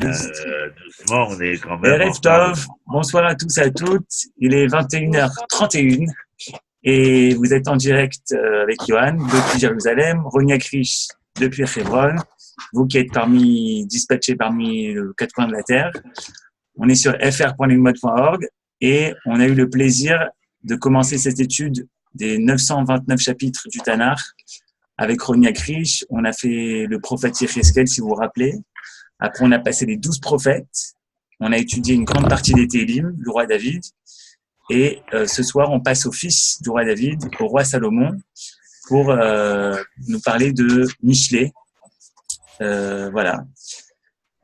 Doucement, on est quand même en Erev retard de... Tov, bonsoir à tous et à toutes. Il est 21h31 et vous êtes en direct avec Johan depuis Jérusalem, Ronia Krish depuis Hebron, vous qui êtes dispatchés parmi les quatre coins de la terre. On est sur fr.lenmod.org et on a eu le plaisir de commencer cette étude des 929 chapitres du Tanakh avec Ronia Krish. On a fait le prophète Yecheskel, si vous vous rappelez. Après, on a passé les 12 prophètes. On a étudié une grande partie des Télim, du roi David. Et ce soir, on passe au fils du roi David, au roi Salomon, pour nous parler de Michelet. Voilà.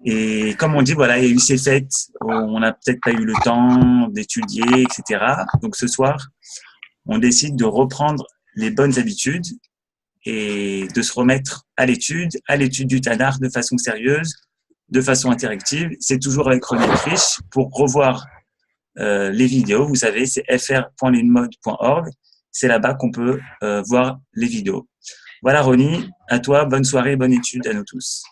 Et comme on dit, voilà, il y a eu ces fêtes où on n'a peut-être pas eu le temps d'étudier, etc. Donc ce soir, on décide de reprendre les bonnes habitudes et de se remettre à l'étude du Tanakh de façon sérieuse, de façon interactive. C'est toujours avec René Frisch pour revoir les vidéos. Vous savez, c'est fr.lenmod.org. C'est là-bas qu'on peut voir les vidéos. Voilà, Ronnie, à toi, bonne soirée, bonne étude à nous tous.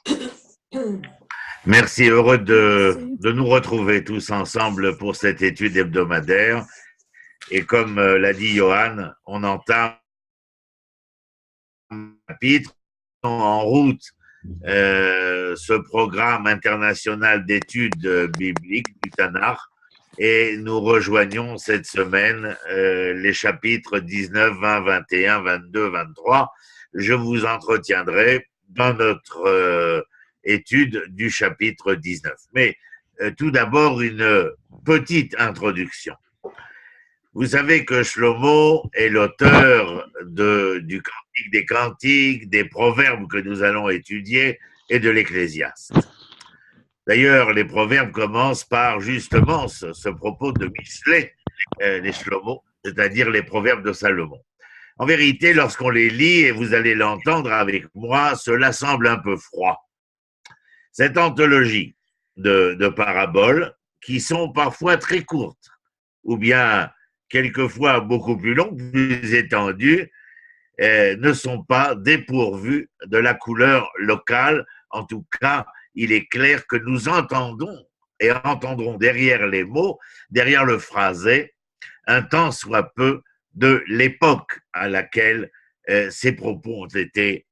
Merci, heureux de nous retrouver tous ensemble pour cette étude hebdomadaire. Et comme l'a dit Johan, on entame un chapitre en route ce programme international d'études bibliques du Tanakh et nous rejoignons cette semaine les chapitres 19, 20, 21, 22, 23. Je vous entretiendrai dans notre étude du chapitre 19. Mais tout d'abord, une petite introduction. Vous savez que Shlomo est l'auteur du Cantique des Cantiques, des proverbes que nous allons étudier et de l'Ecclésiaste. D'ailleurs, les proverbes commencent par justement ce propos de Michelet, les Shlomo, c'est-à-dire les proverbes de Salomon. En vérité, lorsqu'on les lit, et vous allez l'entendre avec moi, cela semble un peu froid. Cette anthologie de paraboles qui sont parfois très courtes, ou bien quelquefois beaucoup plus longues, plus étendues, ne sont pas dépourvues de la couleur locale. En tout cas, il est clair que nous entendons et entendrons derrière les mots, derrière le phrasé, un tant soit peu de l'époque à laquelle ces propos ont été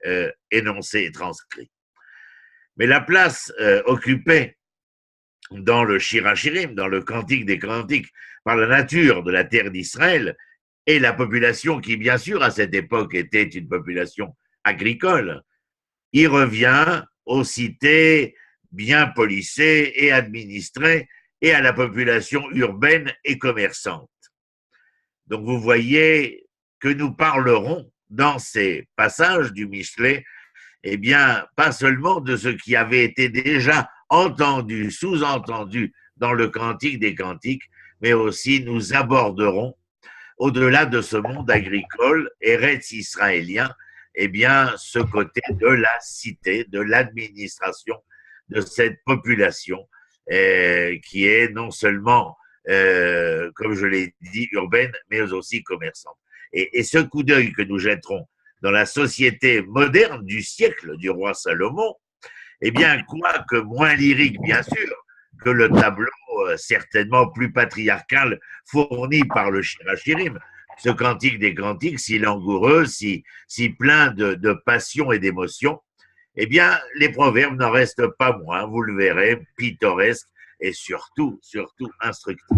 énoncés et transcrits. Mais la place occupée dans le Shir HaShirim, dans le Cantique des Cantiques, par la nature de la terre d'Israël et la population qui, bien sûr, à cette époque était une population agricole, il revient aux cités bien policées et administrées et à la population urbaine et commerçante. Donc vous voyez que nous parlerons dans ces passages du Michelet, eh bien, pas seulement de ce qui avait été déjà entendu, sous-entendu dans le Cantique des Cantiques, mais aussi nous aborderons, au-delà de ce monde agricole, Eretz israélien, eh bien, ce côté de la cité, de l'administration de cette population qui est non seulement, comme je l'ai dit, urbaine, mais aussi commerçante. Et ce coup d'œil que nous jetterons dans la société moderne du siècle du roi Salomon, eh bien, quoique moins lyrique, bien sûr, que le tableau certainement plus patriarcal fourni par le Shir HaShirim, ce cantique des cantiques, si langoureux, si plein de passion et d'émotion, eh bien, les proverbes n'en restent pas moins, vous le verrez, pittoresques et surtout instructifs.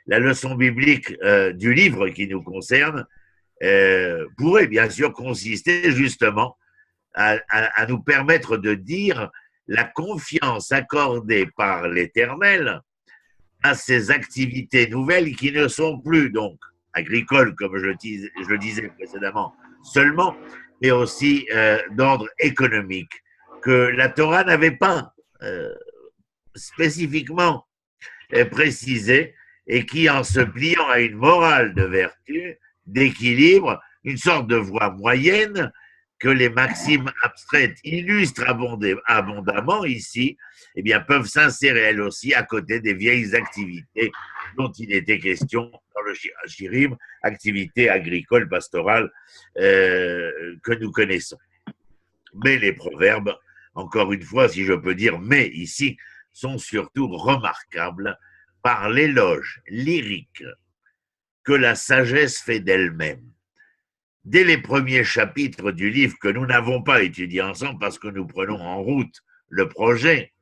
La leçon biblique du livre qui nous concerne pourrait bien sûr consister justement à nous permettre de dire la confiance accordée par l'Éternel à ces activités nouvelles qui ne sont plus donc agricoles, comme je le disais précédemment, seulement, mais aussi d'ordre économique, que la Torah n'avait pas spécifiquement précisé et qui, en se pliant à une morale de vertu, d'équilibre, une sorte de voie moyenne que les maximes abstraites illustrent abondamment ici, eh bien, peuvent s'insérer elles aussi à côté des vieilles activités dont il était question dans le Shir HaShirim, activités agricoles, pastorales que nous connaissons. Mais les proverbes, encore une fois, si je peux dire mais ici, sont surtout remarquables par l'éloge lyrique que la sagesse fait d'elle-même. Dès les premiers chapitres du livre que nous n'avons pas étudié ensemble parce que nous prenons en route le projet,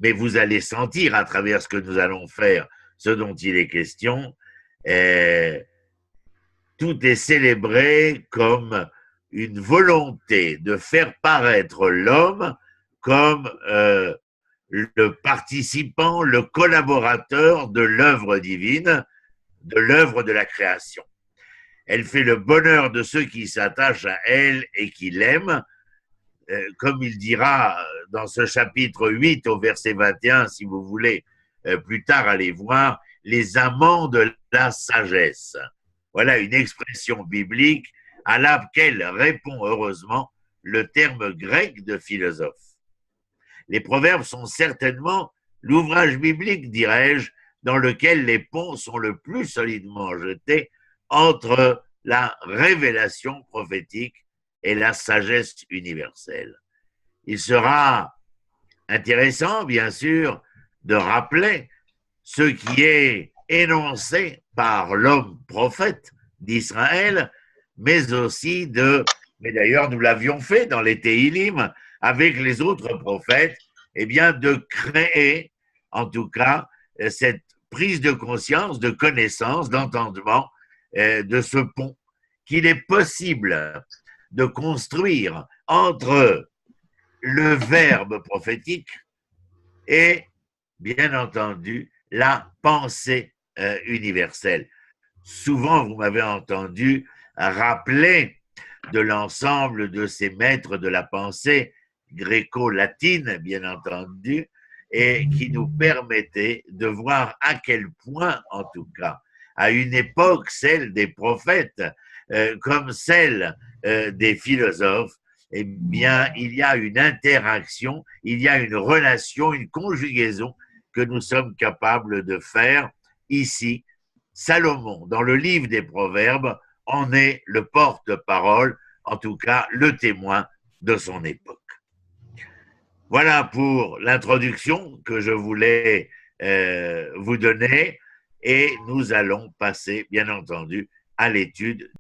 mais vous allez sentir à travers ce que nous allons faire, ce dont il est question, tout est célébré comme une volonté de faire paraître l'homme comme le participant, le collaborateur de l'œuvre divine, de l'œuvre de la création. Elle fait le bonheur de ceux qui s'attachent à elle et qui l'aiment, comme il dira dans ce chapitre 8 au verset 21, si vous voulez plus tard aller voir, les amants de la sagesse. Voilà une expression biblique à laquelle répond heureusement le terme grec de philosophe. Les proverbes sont certainement l'ouvrage biblique, dirais-je, dans lequel les ponts sont le plus solidement jetés entre la révélation prophétique et la sagesse universelle. Il sera intéressant, bien sûr, de rappeler ce qui est énoncé par l'homme prophète d'Israël, mais aussi mais d'ailleurs nous l'avions fait dans les Téhilim avec les autres prophètes, eh bien de créer, en tout cas, cette prise de conscience, de connaissance, d'entendement de ce pont qu'il est possible de construire entre le verbe prophétique et, bien entendu, la pensée universelle. Souvent, vous m'avez entendu rappeler de l'ensemble de ces maîtres de la pensée gréco-latine, bien entendu, et qui nous permettaient de voir à quel point, en tout cas, à une époque, celle des prophètes, comme celle des philosophes, eh bien, il y a une interaction, il y a une relation, une conjugaison que nous sommes capables de faire ici. Salomon, dans le livre des Proverbes, en est le porte-parole, en tout cas le témoin de son époque. Voilà pour l'introduction que je voulais vous donner et nous allons passer, bien entendu, à l'étude